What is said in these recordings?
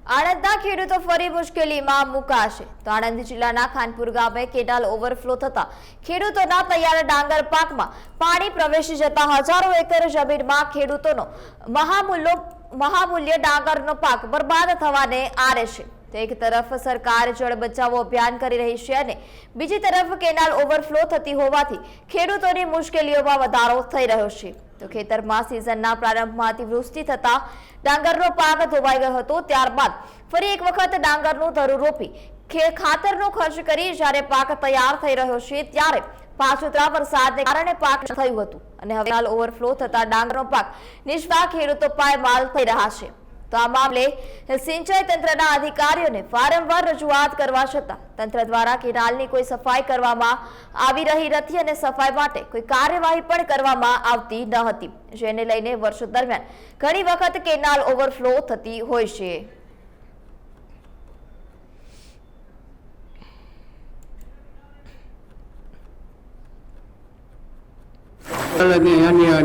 આણંદના ખેડૂતો ફરી મુશ્કેલીમાં મુકાશે તો આણંદ જિલ્લાના ખાનપુર ગામે કેનાલ ઓવરફ્લો થતા ખેડૂતોના તૈયાર ડાંગર પાકમાં પાણી પ્રવેશી જતા હજારો એકર જમીનમાં ખેડૂતોનો મહામૂલ્ય ડાંગરનો પાક બરબાદ થવાને આરે છે। તો એક તરફ સરકાર જળ બચાવો અભિયાન કરી રહી છે અને બીજી તરફ કેનાલ ઓવરફ્લો થતી હોવાથી ખેડૂતોની મુશ્કેલીઓમાં વધારો થઈ રહ્યો છે। તો ખેતરમાં સિઝનના પ્રારંભમાં અતિવૃષ્ટિ થતા ડાંગરનો પાક ધોવાઈ ગયો હતો। ત્યારબાદ ફરી એક વખત ડાંગરનું ધરું રોપી ખાતરનો ખર્ચ કરી જ્યારે પાક તૈયાર થઈ રહ્યો છે ત્યારે પાછોતરા વરસાદને કારણે પાક થયું હતું અને હવે કેનાલ ઓવરફ્લો થતા ડાંગરનો પાક નિષ્ફળ ખેડૂતો પાયમાલ થઈ રહ્યા છે। તો આ મામલે સિંચાઈ તંત્રના અધિકારીઓને વારંવાર રજૂઆત કરવા છતાં તંત્ર દ્વારા કેનાલની કોઈ સફાઈ કરવામાં આવી રહી નથી અને સફાઈ માટે કોઈ કાર્યવાહી પણ કરવામાં આવતી ન હતી, જેને લઈને વર્ષો દરમિયાન ઘણી વખત કેનાલ ઓવરફ્લો થતી હોય છે।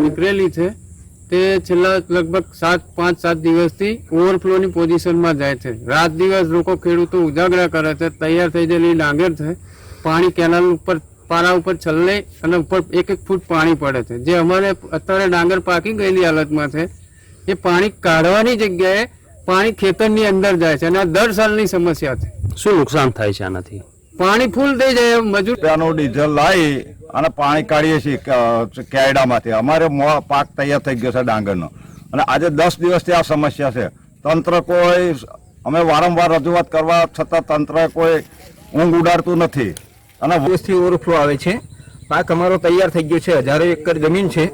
નીકળેલી છે તે છેલ્લા લગભગ 5-7 દિવસથી ઓવરફ્લોની પોઝિશનમાં જાય છે। રાત દિવસ લોકો ખેડૂતો ઉજાગરા કરે છે। તૈયાર થઈ ગયેલી ડાંગર છે, પાણી કેનાલ ઉપર પારા ઉપર છલ્લે અને ઉપર 1-1 ફૂટ પાણી પડે છે, જે અમારે અત્યારે ડાંગર પાકી ગયેલી હાલતમાં છે। એ પાણી કાઢવાની જગ્યાએ પાણી ખેતરની અંદર જાય છે અને આ દર સાલની સમસ્યા છે। શું નુકસાન થાય છે આનાથી? પાણી ફૂલ થઈ જાય, મજૂર ડીઝલ લાવી અને પાણી કાઢીએ છીએ કેરડામાંથી। અમારે પાક તૈયાર થઈ ગયો છે ડાંગરનો અને આજે 10 દિવસથી આ સમસ્યા છે। તંત્ર કોઈ, અમે વારંવાર રજૂઆત કરવા છતાં તંત્ર કોઈ ઊંઘ ઉડાડતું નથી અને દિવસથી ઓવરફ્લો આવે છે। પાક અમારો તૈયાર થઈ ગયો છે, હજારો એકર જમીન છે,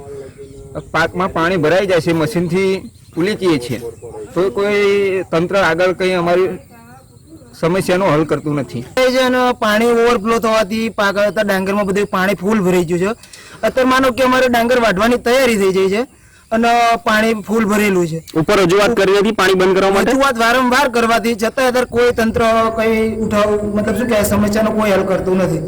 પાકમાં પાણી ભરાઈ જાય છે, મશીનથી ઉલીચીએ છીએ તો કોઈ તંત્ર આગળ કંઈ અમારી સમસ્યાનો હલ કરતું નથી। પાણી ઓવરફ્લો થવાથી પાક ડાંગરમાં બધું પાણી ફૂલ ભરાઈ ગયું છે। અત્યારે માનો કે અમારે ડાંગર વાઢવાની તૈયારી થઈ જાય છે અને પાણી ફૂલ ભરેલું છે। ઉપર રજૂઆત કરી હતી પાણી બંધ કરવા માટે? રજૂઆત વારંવાર કરવાથી છતાં અત્યારે કોઈ તંત્ર કઈ ઉઠાવ મતલબ શું કે સમસ્યાનો કોઈ હલ કરતું નથી।